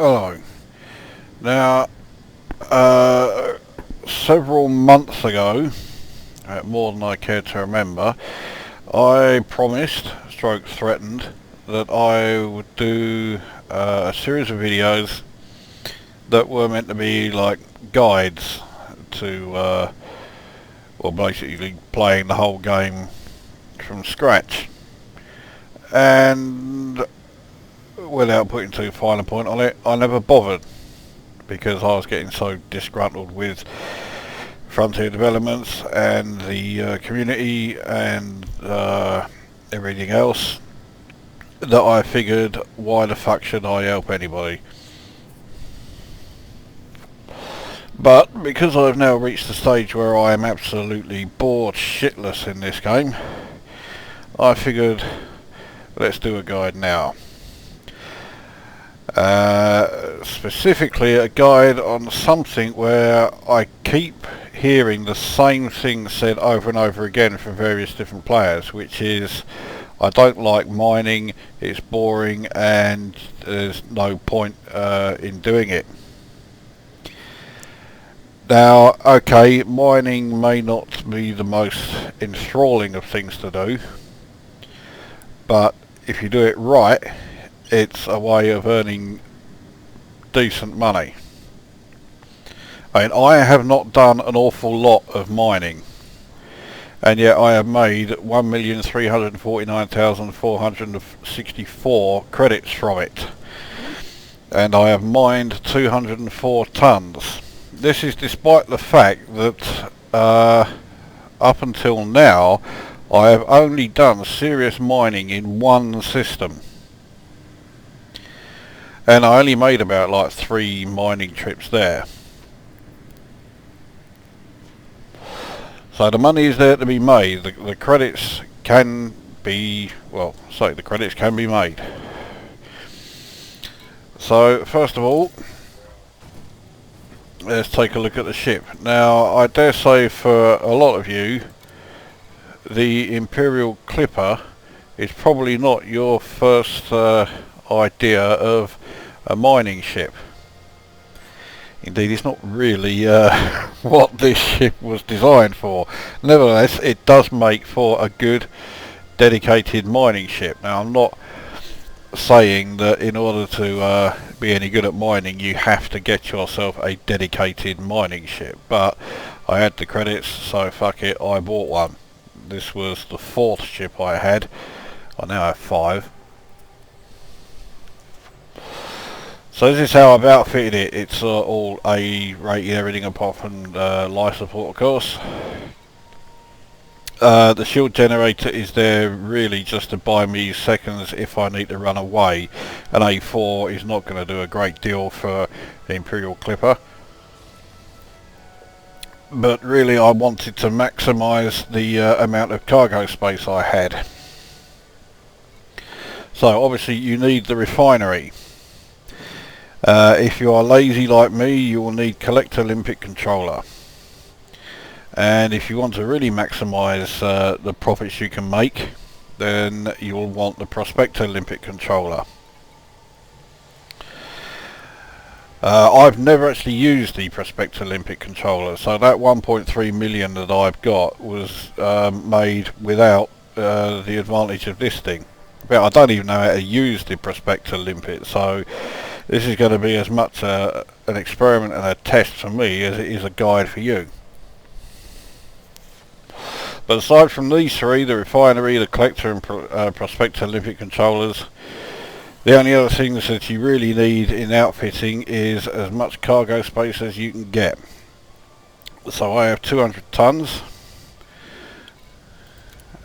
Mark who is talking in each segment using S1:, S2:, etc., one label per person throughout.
S1: Hello. Now, several months ago, more than I care to remember, I promised, stroke threatened, that I would do a series of videos that were meant to be like guides to, well, basically playing the whole game from scratch. And without putting too fine a point on it, I never bothered because I was getting so disgruntled with Frontier Developments and the community and everything else that I figured, why the fuck should I help anybody? But because I've now reached the stage where I am absolutely bored shitless in this game, I figured let's do a guide now. Specifically a guide on something where I keep hearing the same thing said over and over again from various different players, which is I don't like mining, it's boring and there's no point in doing it. Now, okay, mining may not be the most enthralling of things to do, but if you do it right, it's a way of earning decent money. I mean, I have not done an awful lot of mining, and yet I have made 1,349,464 credits from it, and I have mined 204 tons. This is despite the fact that up until now I have only done serious mining in one system. And I only made about like 3 mining trips there. So the money is there to be made. The credits can be, well, sorry, the credits can be made. So first of all, let's take a look at the ship. Now I dare say for a lot of you, the Imperial Clipper is probably not your first idea of a mining ship. Indeed, it's not really what this ship was designed for. Nevertheless, it does make for a good dedicated mining ship. Now, I'm not saying that in order to be any good at mining you have to get yourself a dedicated mining ship, but I had the credits, so fuck it, I bought one. This was the 4th ship I had. I now have 5. So this is how I've outfitted it. It's all A rated, everything apart from life support, of course. The shield generator is there really just to buy me seconds if I need to run away. An A4 is not going to do a great deal for the Imperial Clipper. But really I wanted to maximise the amount of cargo space I had. So obviously you need the refinery. If you are lazy like me, you will need collector limpet controller. And if you want to really maximise the profits you can make, then you will want the prospector limpet controller. I've never actually used the prospector limpet controller, so that 1.3 million that I've got was made without the advantage of this thing. But I don't even know how to use the prospector limpet, so this is going to be as much an experiment and a test for me as it is a guide for you. But aside from these 3, the refinery, the collector and prospector limpet controllers, the only other things that you really need in outfitting is as much cargo space as you can get. So I have 200 tons.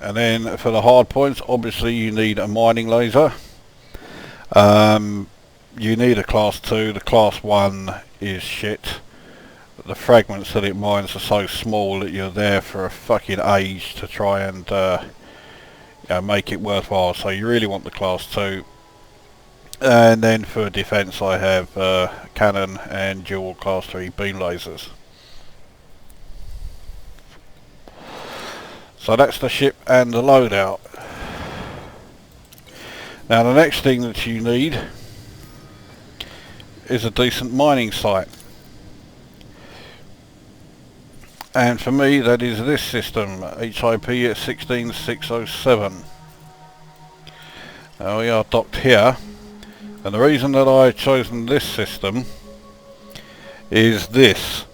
S1: And then for the hard points, obviously you need a mining laser. You need a class 2, the class 1 is shit. The fragments that it mines are so small that you're there for a fucking age to try and make it worthwhile, so you really want the class 2. And then for defense I have cannon and dual class 3 beam lasers. So that's the ship and the loadout. Now the next thing that you need is a decent mining site. And for me that is this system, HIP at 16607. Now we are docked here, and the reason that I've chosen this system is this.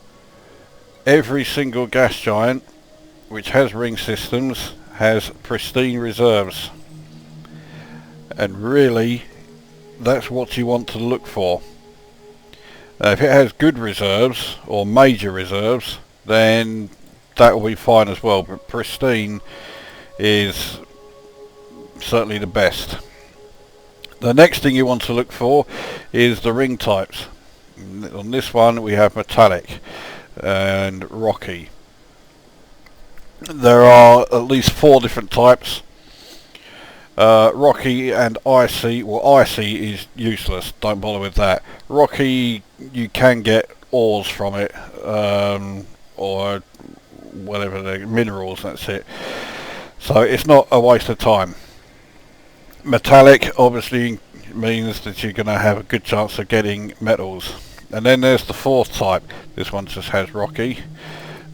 S1: Every single gas giant which has ring systems has pristine reserves, and really that's what you want to look for. If it has good reserves or major reserves, then that will be fine as well, but pristine is certainly the best. The next thing you want to look for is the ring types. On this one we have metallic and rocky. There are at least 4 different types. Rocky and icy, well icy is useless, don't bother with that. Rocky, you can get ores from it, or whatever, the minerals, that's it. So it's not a waste of time. Metallic obviously means that you're going to have a good chance of getting metals. And then there's the 4th type. This one just has rocky,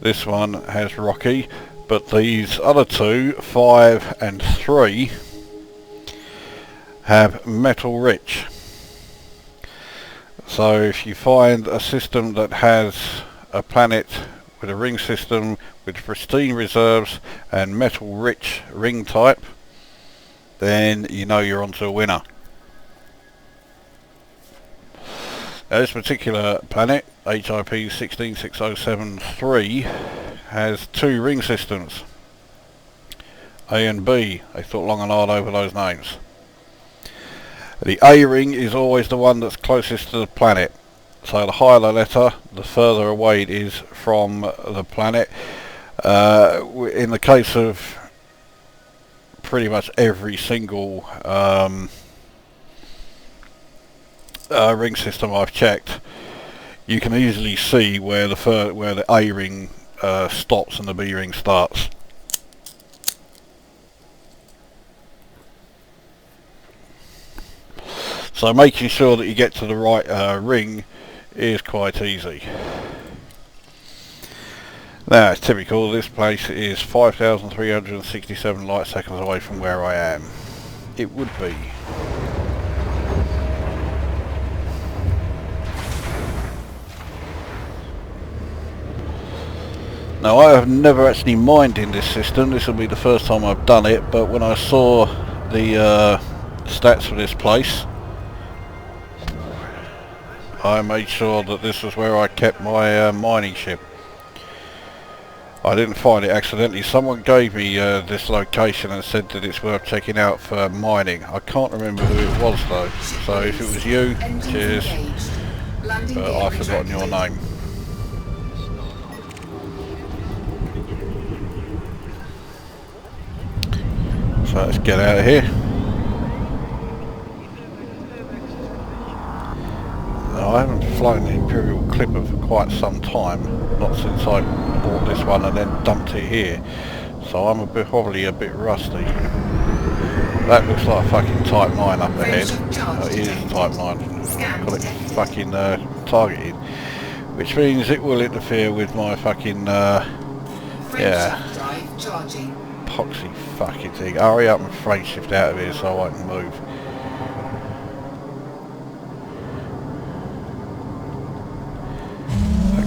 S1: this one has rocky, but these other 2, 5 and 3, have metal rich. So if you find a system that has a planet with a ring system with pristine reserves and metal rich ring type, then you know you're onto a winner. Now this particular planet, HIP 16607-3, has 2 ring systems, A and B. They thought long and hard over those names. The A ring is always the one that's closest to the planet. So the higher the letter, the further away it is from the planet. In the case of pretty much every single ring system I've checked, you can easily see where the A ring stops and the B ring starts. So making sure that you get to the right ring is quite easy. Now it's typical, this place is 5,367 light seconds away from where I am. It would be. Now I have never actually mined in this system, this will be the first time I've done it, but when I saw the stats for this place, I made sure that this was where I kept my mining ship. I didn't find it accidentally. Someone gave me this location and said that it's worth checking out for mining. I can't remember who it was though, so if it was you, cheers, but I've forgotten your name. So let's get out of here. I haven't flown the Imperial Clipper for quite some time, not since I bought this one and then dumped it here, so I'm probably a bit rusty. That looks like a fucking Type 9 up ahead. It is a Type 9, got it fucking targeted, which means it will interfere with my fucking yeah, poxy fucking thing. Hurry up and frame shift out of here so I can move.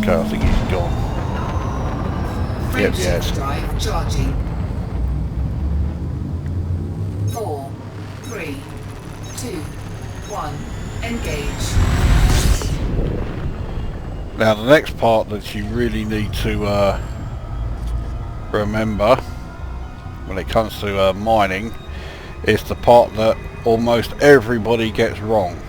S1: Okay, I think he's gone. Yep, yes.
S2: Drive charging. 4, 3, 2, 1, engage.
S1: Now the next part that you really need to remember when it comes to mining is the part that almost everybody gets wrong.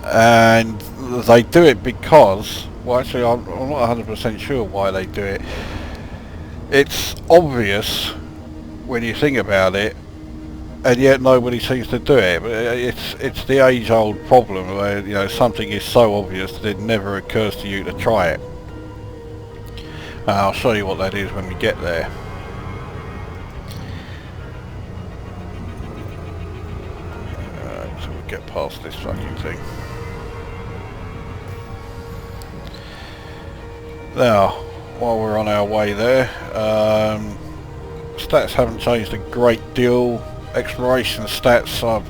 S1: And they do it because, well actually I'm not 100% sure why they do it. It's obvious when you think about it, and yet nobody seems to do it. It's the age-old problem where, you know, something is so obvious that it never occurs to you to try it. I'll show you what that is when we get there. till we get past this fucking thing. Now, while we're on our way there, stats haven't changed a great deal. Exploration stats, I've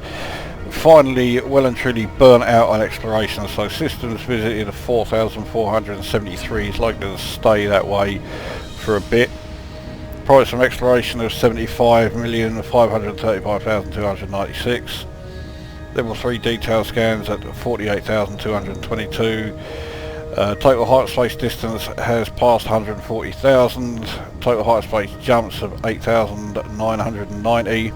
S1: finally well and truly burnt out on exploration, so systems visited of 4,473 is likely to stay that way for a bit. Price from exploration of 75,535,296. Level 3 detail scans at 48,222. Total height space distance has passed 140,000. Total height space jumps of 8,990.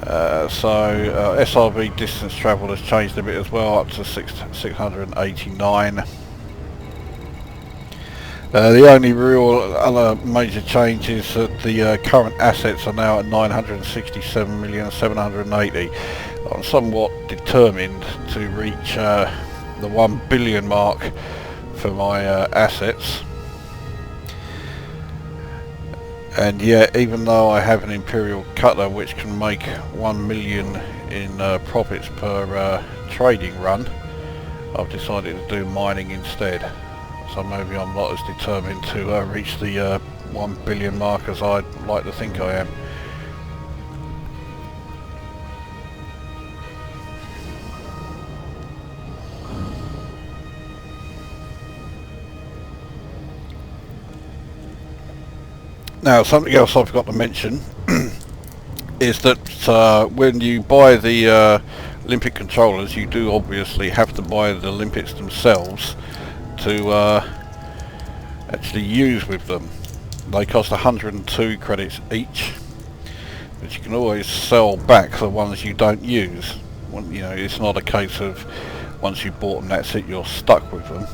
S1: SRV distance travelled has changed a bit as well, up to 689. The only real other major change is that the current assets are now at 967,780,000. I'm somewhat determined to reach the 1 billion mark for my assets. And yet, even though I have an Imperial Cutter which can make 1 million in profits per trading run, I've decided to do mining instead. So maybe I'm not as determined to reach the 1 billion mark as I'd like to think I am. Now, something else I forgot to mention is that when you buy the Olympic controllers, you do obviously have to buy the Olympics themselves to actually use with them. They cost 102 credits each, but you can always sell back the ones you don't use. You know, it's not a case of once you've bought them, that's it, you're stuck with them.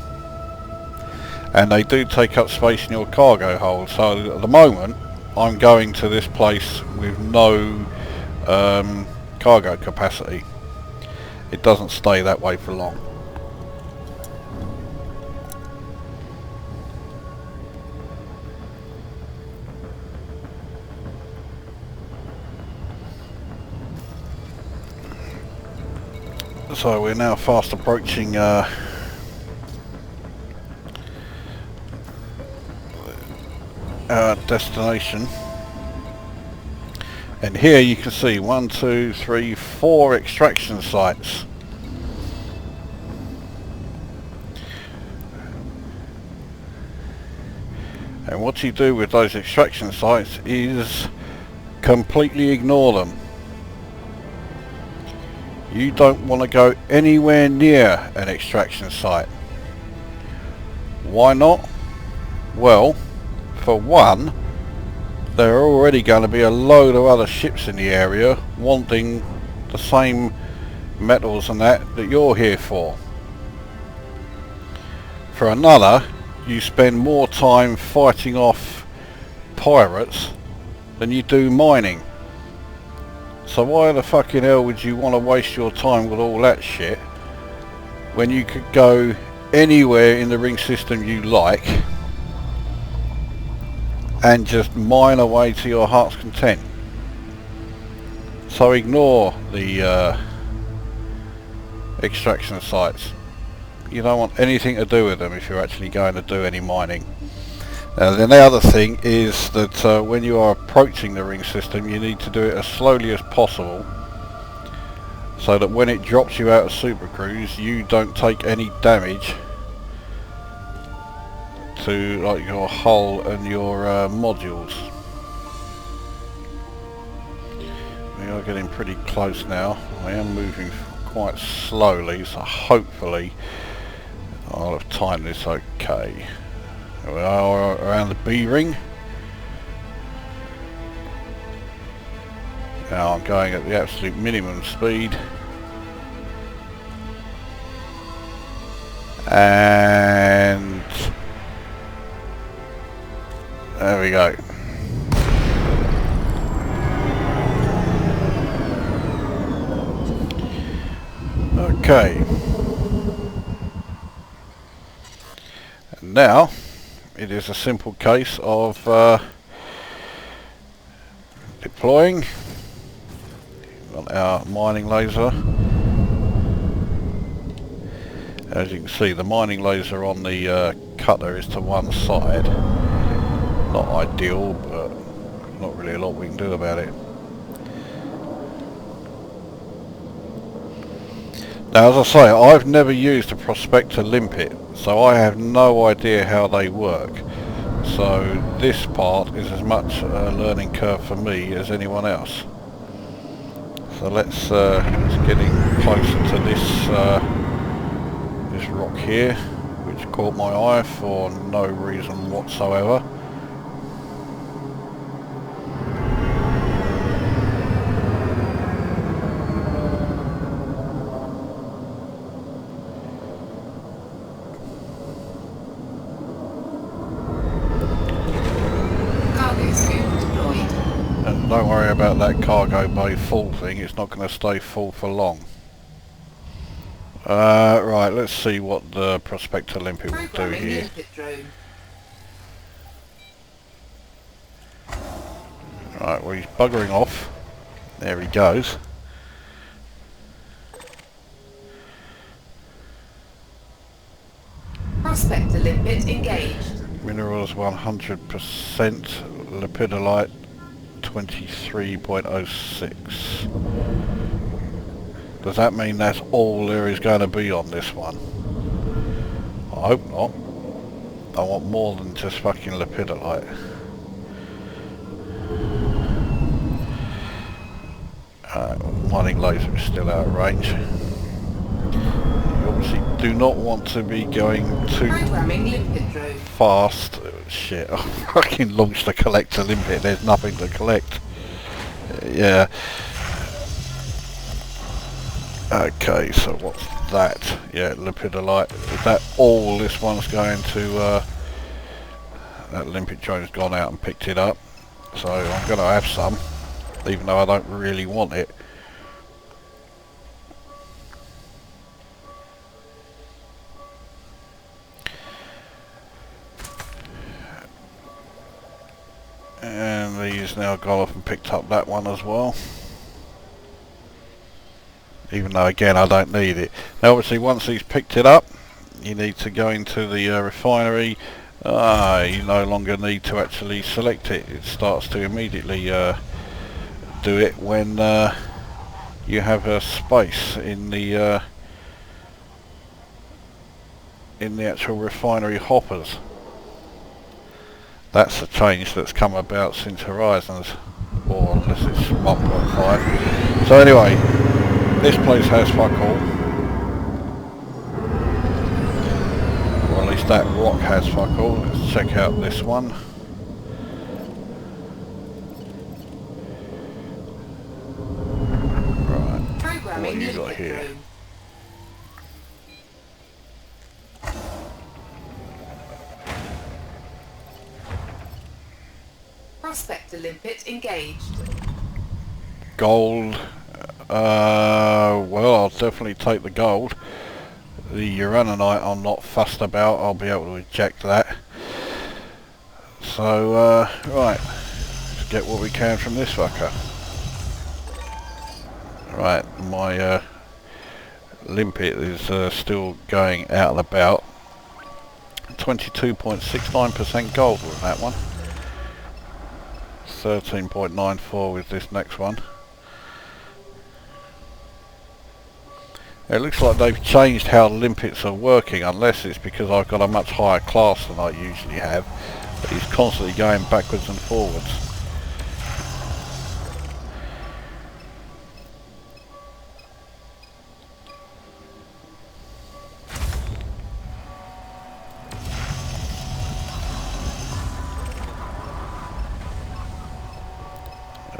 S1: And they do take up space in your cargo hold, so at the moment I'm going to this place with no cargo capacity. It doesn't stay that way for long. So we're now fast approaching our destination, and here you can see 1, 2, 3, 4 extraction sites. And what you do with those extraction sites is completely ignore them. You don't want to go anywhere near an extraction site. Why not? Well, for one, there are already going to be a load of other ships in the area wanting the same metals and that you're here for. For another, you spend more time fighting off pirates than you do mining. So why the fucking hell would you want to waste your time with all that shit when you could go anywhere in the ring system you like and just mine away to your heart's content? So ignore the extraction sites. You don't want anything to do with them if you're actually going to do any mining. Then the other thing is that when you are approaching the ring system, you need to do it as slowly as possible, so that when it drops you out of Super Cruise, you don't take any damage to like your hull and your modules. We are getting pretty close now. I am moving quite slowly, so hopefully I'll have timed this okay. We are around the B ring. Now I'm going at the absolute minimum speed. And there we go. Okay. And now it is a simple case of deploying, on our mining laser. As you can see, the mining laser on the cutter is to one side. Not ideal, but not really a lot we can do about it. Now, as I say, I've never used a prospector limpet, so I have no idea how they work. So this part is as much a learning curve for me as anyone else. So let's get in closer to this this rock here, which caught my eye for no reason whatsoever. Don't worry about that cargo bay full thing, it's not going to stay full for long. Right, let's see what the prospector limpet will do here. Right, well, he's buggering off. There he goes.
S2: Prospector limpet engaged.
S1: Minerals 100%, lepidolite 23.06. Does that mean that's all there is going to be on this one? I hope not. I want more than just fucking lepidolite. Mining laser is still out of range. You obviously do not want to be going too fast. Shit, I fucking launched the collector limpet, there's nothing to collect. Yeah. Okay, so what's that? Yeah, lepidolite. Is that all this one's going to... that limpet drone's gone out and picked it up. So I'm going to have some, even though I don't really want it. And he's now gone off and picked up that one as well. Even though again I don't need it. Now obviously once he's picked it up, you need to go into the refinery. You no longer need to actually select it. It starts to immediately do it when you have a space in the actual refinery hoppers. That's a change that's come about since Horizons, or unless it's 1.5. So anyway, this place has fuck all. Or at least that rock has fuck all. Let's check out this one. Right, what have you got here?
S2: Prospector limpet engaged.
S1: Gold. Well, I'll definitely take the gold. The uraninite I'm not fussed about, I'll be able to eject that. So, right, let's get what we can from this fucker. Right, my limpet is still going out and about. 22.69% gold with that one. 13.94 with this next one. It looks like they've changed how limpets are working, unless it's because I've got a much higher class than I usually have, but he's constantly going backwards and forwards.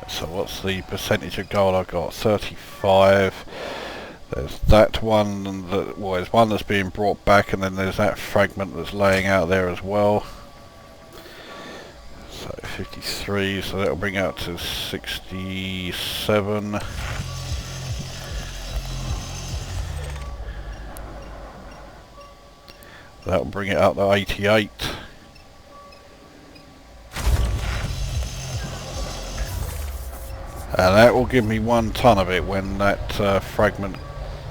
S1: So what's the percentage of gold I've got? 35. There's that one, that, well, there's one that's being brought back, and then there's that fragment that's laying out there as well. So 53, so that'll bring out to 67. That'll bring it up to 88. And that will give me 1 ton of it when that fragment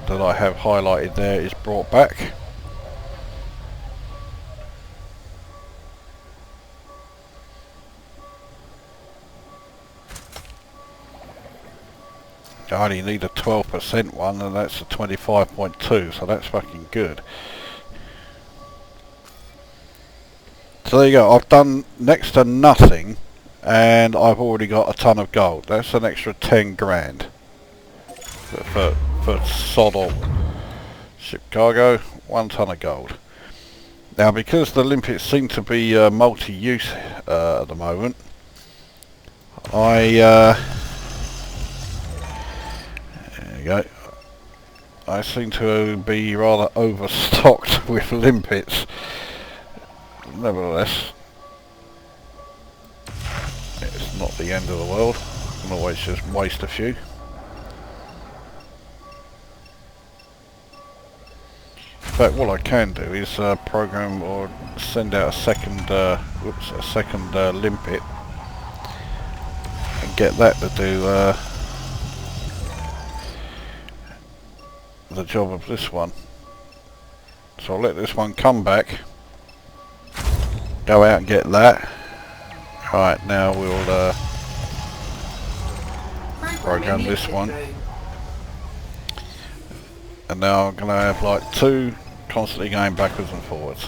S1: that I have highlighted there is brought back. I only need a 12% one, and that's a 25.2, so that's fucking good. So there you go, I've done next to nothing, and I've already got a ton of gold. That's an extra 10 grand for sod all. Ship cargo, 1 ton of gold. Now, because the limpets seem to be multi-use at the moment, there you go. I seem to be rather overstocked with limpets. Nevertheless, it's not the end of the world. You can always just waste a few. In fact, what I can do is program or send out a second limpet and get that to do the job of this one. So I'll let this one come back, go out and get that. Right, now we'll program this one, and now I'm going to have like 2 constantly going backwards and forwards.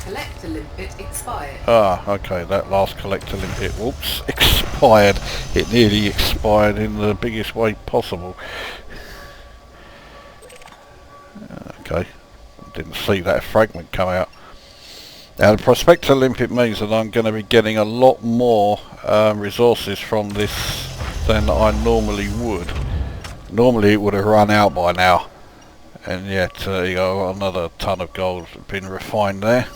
S2: Collector limpet expired.
S1: Ah, okay, that last collector limpet, whoops, expired. It nearly expired in the biggest way possible. Okay, didn't see that fragment come out. Now the prospector limpet means that I'm going to be getting a lot more resources from this than I normally would. Normally it would have run out by now, and yet you know, another ton of gold has been refined there.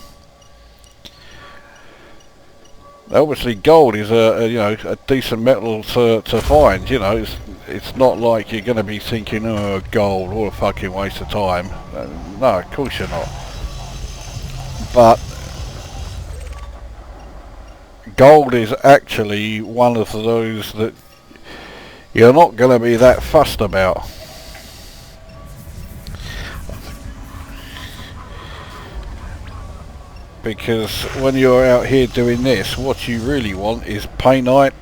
S1: Obviously gold is a decent metal to find. You know, it's not like you're going to be thinking, oh, gold, what a fucking waste of time. No, of course you're not. But gold is actually one of those that you're not going to be that fussed about. Because when you're out here doing this, what you really want is painite,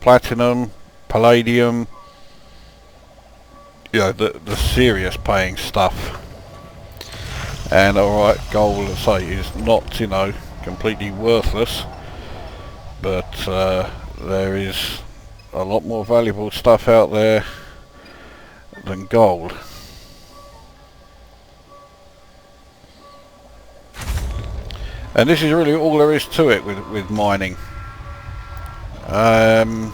S1: platinum, palladium, you know, the serious paying stuff. And alright, gold, let's say, is not, you know, completely worthless, but there is a lot more valuable stuff out there than gold. And this is really all there is to it with mining. Find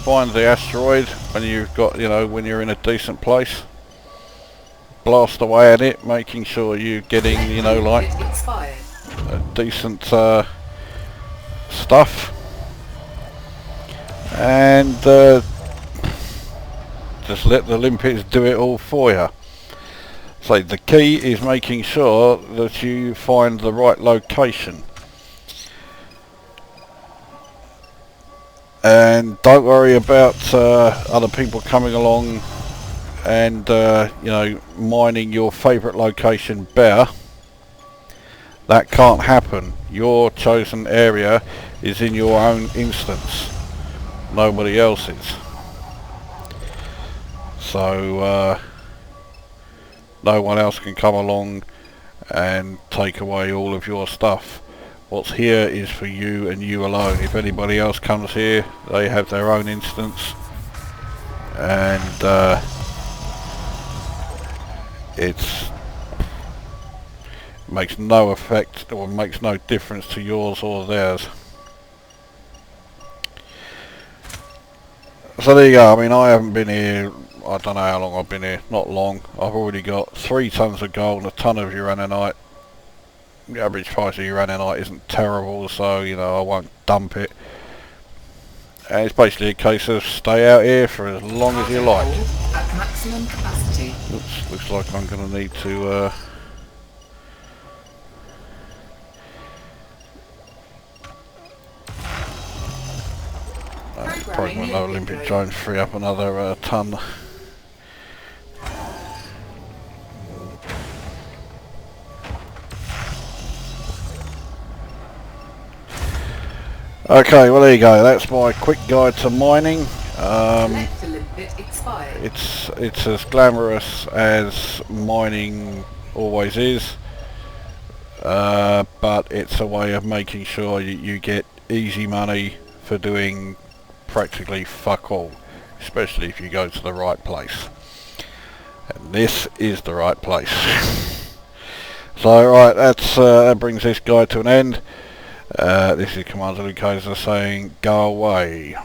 S1: find the asteroid when you've got, you know, when you're in a decent place. Blast away at it, making sure you're getting, you know, like a decent stuff, and just let the limpets do it all for you. So the key is making sure that you find the right location, and don't worry about other people coming along and you know, mining your favourite location bare. That can't happen. Your chosen area is in your own instance, nobody else's. So no one else can come along and take away all of your stuff. What's here is for you and you alone. If anybody else comes here, they have their own instance, and it's makes no effect or makes no difference to yours or theirs. So there you go. I mean, I haven't been here, I don't know how long I've been here, not long. I've already got 3 tons of gold, a ton of uraninite, the average price of uraninite isn't terrible, so you know I won't dump it. And it's basically a case of stay out here for as long as you like.
S2: At maximum capacity.
S1: Oops, looks like I'm going to need to probably my low Olympic giant free up another ton. Okay, well there you go, that's my quick guide to mining. It's as glamorous as mining always is, but it's a way of making sure you get easy money for doing practically fuck all, especially if you go to the right place. And this is the right place. So right, that brings this guide to an end. This is Commander Luke Kaiser saying, go away.